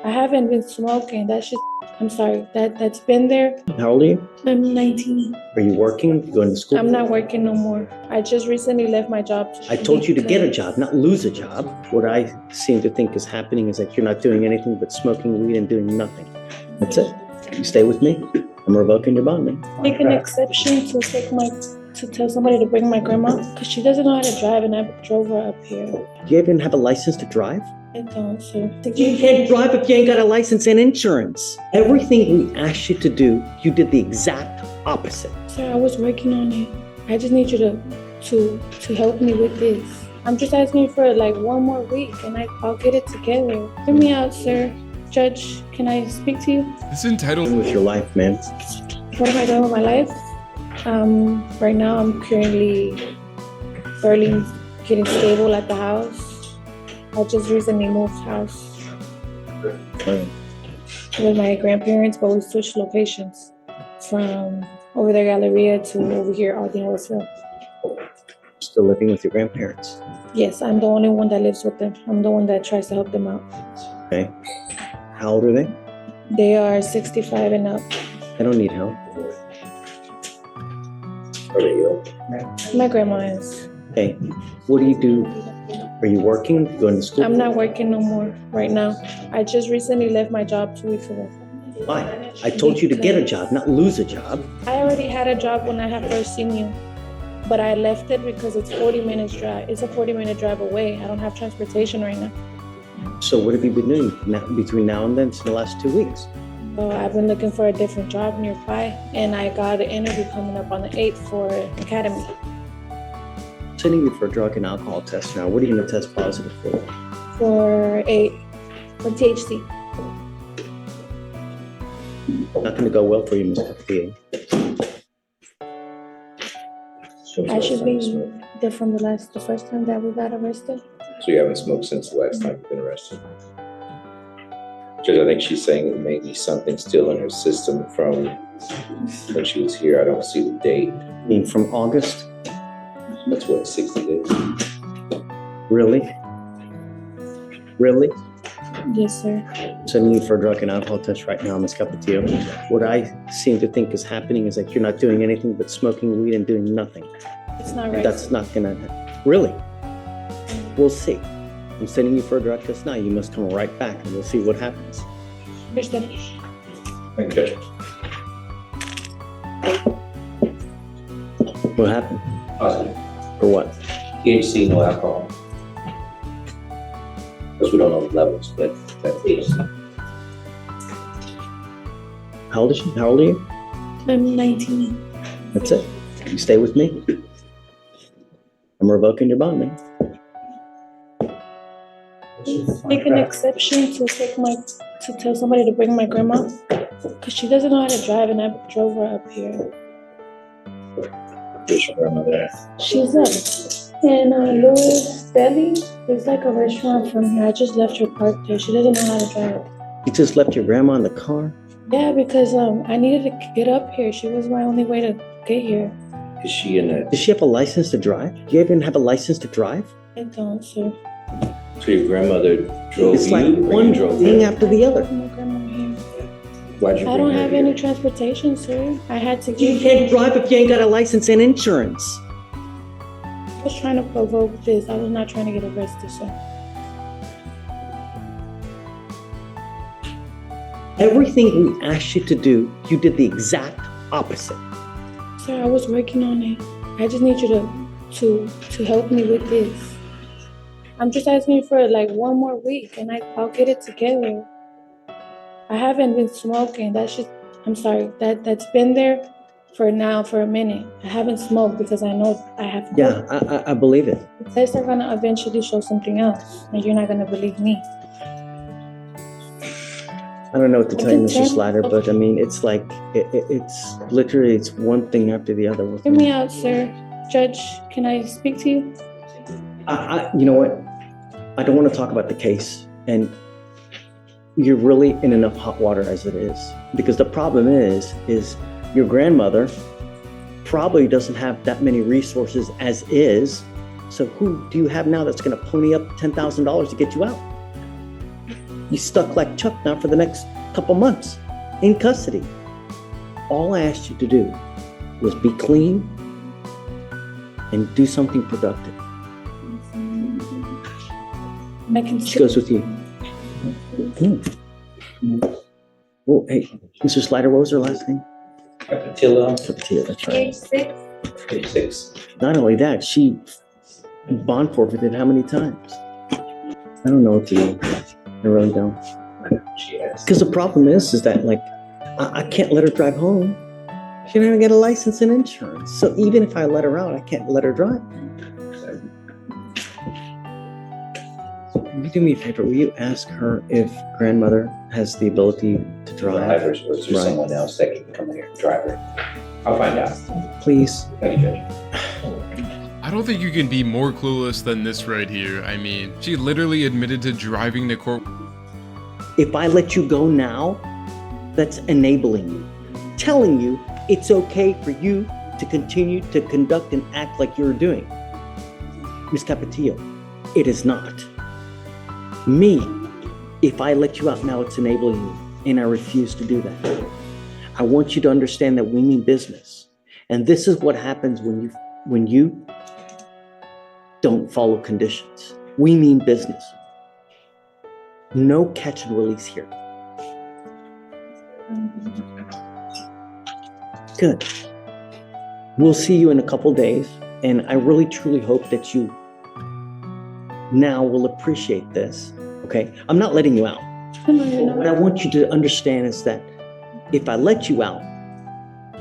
I haven't been smoking. That's just, I'm sorry, that's been there. How old are you? I'm 19. Are you working? You going to school? I'm not working no more. I just recently left my job. I told you to get a job, not lose a job. What I seem to think is happening is that you're not doing anything but smoking weed and doing nothing. That's it. You stay with me. I'm revoking your bond. Make an exception to tell somebody to bring my grandma because she doesn't know how to drive and I drove her up here. Do you even have a license to drive? I don't, sir. You can't drive if you ain't got a license and insurance. Everything we asked you to do, you did the exact opposite. Sir, I was working on it. I just need you to help me with this. I'm just asking you for like one more week and I'll get it together. Hear me out, sir. Judge, can I speak to you? It's entitled. With your life, man. What am I doing with my life? Right now I'm currently barely getting stable at the house. I just recently moved house with my grandparents, but we switched locations from over there, Galleria, to over here, Aldine, Westville. Still living with your grandparents. Yes, I'm the only one that lives with them. I'm the one that tries to help them out. Okay. How old are they? They are 65 and up. I don't need help. Are you? My grandma is. Hey, what do you do? Are you working? You going to school? I'm not working no more right now. I just recently left my job 2 weeks ago. Why? I told you to get a job, not lose a job. I already had a job when I had first seen you, but I left it because it's 40 minutes drive. It's a 40-minute drive away. I don't have transportation right now. So what have you been doing between now and then in the last 2 weeks? So I've been looking for a different job nearby, and I got an interview coming up on the 8th for Academy. I'm sending you for a drug and alcohol test now. What are you going to test positive for? For THC. Not going to go well for you, Mr. PA. I should be there from the first time that we got arrested. So you haven't smoked since the last time you've been arrested? Judge, I think she's saying it may be something still in her system from when she was here. I don't see the date. I mean, from August? That's what, 60 days? Really? Really? Yes, sir. I'm sending you for a drug and alcohol test right now, Ms. Capetillo. What I seem to think is happening is that you're not doing anything but smoking weed and doing nothing. It's not right. That's not gonna happen. Really? We'll see. I'm sending you for a drug test now. You must come right back and we'll see what happens. Thank you, Judge. What happened? Positive. For what? THC, no alcohol. Because we don't know the levels, but that's THC. How old is she? How old are you? I'm 19. That's it. You stay with me. I'm revoking your bond, man. Make an exception to tell somebody to bring my grandma because she doesn't know how to drive and I drove her up here. Where's your grandmother? She's up in Louis Deli. There's like a restaurant from here. I just left her parked there. She doesn't know how to drive. You just left your grandma in the car? Yeah, because I needed to get up here. She was my only way to get here. Is she in a... Does she have a license to drive? Do you even have a license to drive? I don't, sir. So your grandmother drove It's you? like or one you drove thing her? after the other. My grandma here. Why'd you I bring don't her have here? any transportation, sir. I had to You get can't drive if you ain't got a license and insurance. I was trying to provoke this. I was not trying to get arrested, sir. Everything we asked you to do, you did the exact opposite. Sir, I was working on it. I just need you to help me with this. I'm just asking you for like one more week and I'll get it together. I haven't been smoking. That's just, I'm sorry, that's been there for a minute. I haven't smoked because I know I have. Yeah, I believe it. The tests are gonna eventually show something else and you're not gonna believe me. I don't know what to tell you, Mr. Slatter, but I mean, it's like, it's literally, it's one thing after the other. Hear me out, sir. Judge, can I speak to you? You know what? I don't want to talk about the case, and you're really in enough hot water as it is. Because the problem is your grandmother probably doesn't have that many resources as is. So who do you have now that's going to pony up $10,000 to get you out? You stuck like Chuck now for the next couple months in custody. All I asked you to do was be clean and do something productive. She goes with you. Oh, hey, Mr. Slider, what was her last name? Capetillo. Capetillo, that's right. Age 6. Page 6. Not only that, she bond forfeited how many times? I don't know what to do. I really don't. She has. Because the problem is that like, I can't let her drive home. She didn't even get a license and insurance. So even if I let her out, I can't let her drive. Will you do me a favor? Will you ask her if grandmother has the ability to drive? Or is there someone else that can come here and drive her? I'll find out. Please. Thank you, Judge. I don't think you can be more clueless than this right here. I mean, she literally admitted to driving to court. If I let you go now, that's enabling you, telling you it's okay for you to continue to conduct and act like you're doing. Ms. Capetillo, it is not. Me, if I let you out now, it's enabling you, and I refuse to do that. I want you to understand that we mean business. And this is what happens when you don't follow conditions. We mean business. No catch and release here. Good. We'll see you in a couple days, and I really truly hope that you now will appreciate this. Okay? I'm not letting you out. What I want you to understand is that if I let you out,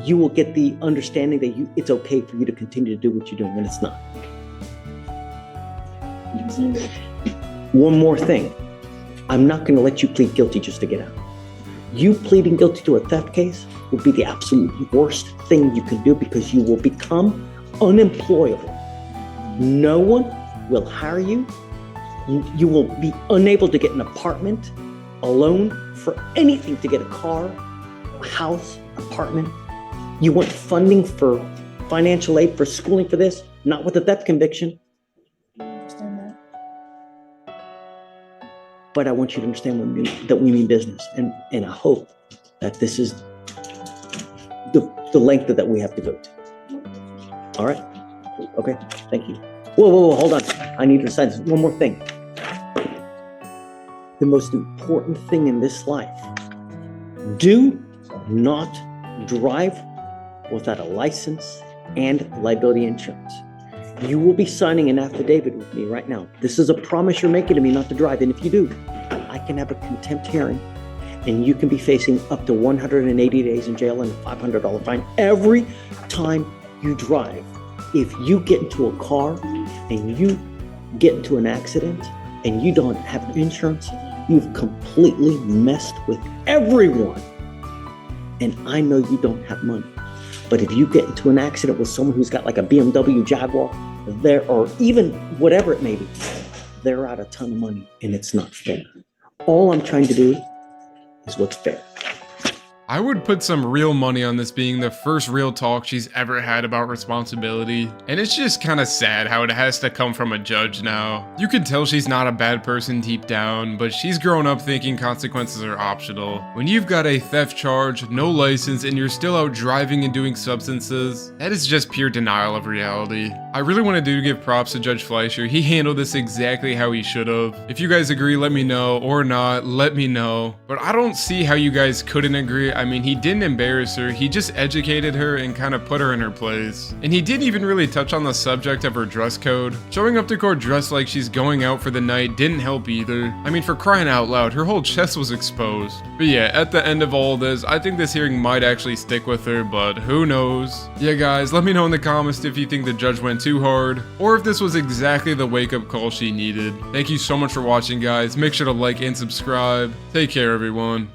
you will get the understanding that it's okay for you to continue to do what you're doing, and it's not. One more thing. I'm not going to let you plead guilty just to get out. You pleading guilty to a theft case will be the absolute worst thing you can do because you will become unemployable. No one will hire you. You will be unable to get an apartment, a loan for anything, to get a car, a house, apartment. You want funding for financial aid for schooling for this, not with a theft conviction. But I want you to understand that we mean business. And I hope that this is the length that we have to go to. All right? Okay, thank you. Whoa, hold on. I need to decide this. One more thing. The most important thing in this life, do not drive without a license and liability insurance. You will be signing an affidavit with me right now. This is a promise you're making to me not to drive. And if you do, I can have a contempt hearing and you can be facing up to 180 days in jail and a $500 fine every time you drive. If you get into a car and you get into an accident and you don't have insurance, you've completely messed with everyone. And I know you don't have money. But if you get into an accident with someone who's got like a BMW Jaguar, or even whatever it may be, they're out a ton of money and it's not fair. All I'm trying to do is what's fair. I would put some real money on this being the first real talk she's ever had about responsibility. And it's just kind of sad how it has to come from a judge now. You can tell she's not a bad person deep down, but she's grown up thinking consequences are optional. When you've got a theft charge, no license, and you're still out driving and doing substances, that is just pure denial of reality. I really wanted to give props to Judge Fleischer. He handled this exactly how he should have. If you guys agree, let me know, or not, let me know. But I don't see how you guys couldn't agree. I mean, he didn't embarrass her, he just educated her and kind of put her in her place. And he didn't even really touch on the subject of her dress code. Showing up to court dressed like she's going out for the night didn't help either. I mean, for crying out loud, her whole chest was exposed. But yeah, at the end of all this, I think this hearing might actually stick with her, but who knows? Yeah guys, let me know in the comments if you think the judge went too hard, or if this was exactly the wake-up call she needed. Thank you so much for watching guys, make sure to like and subscribe. Take care everyone.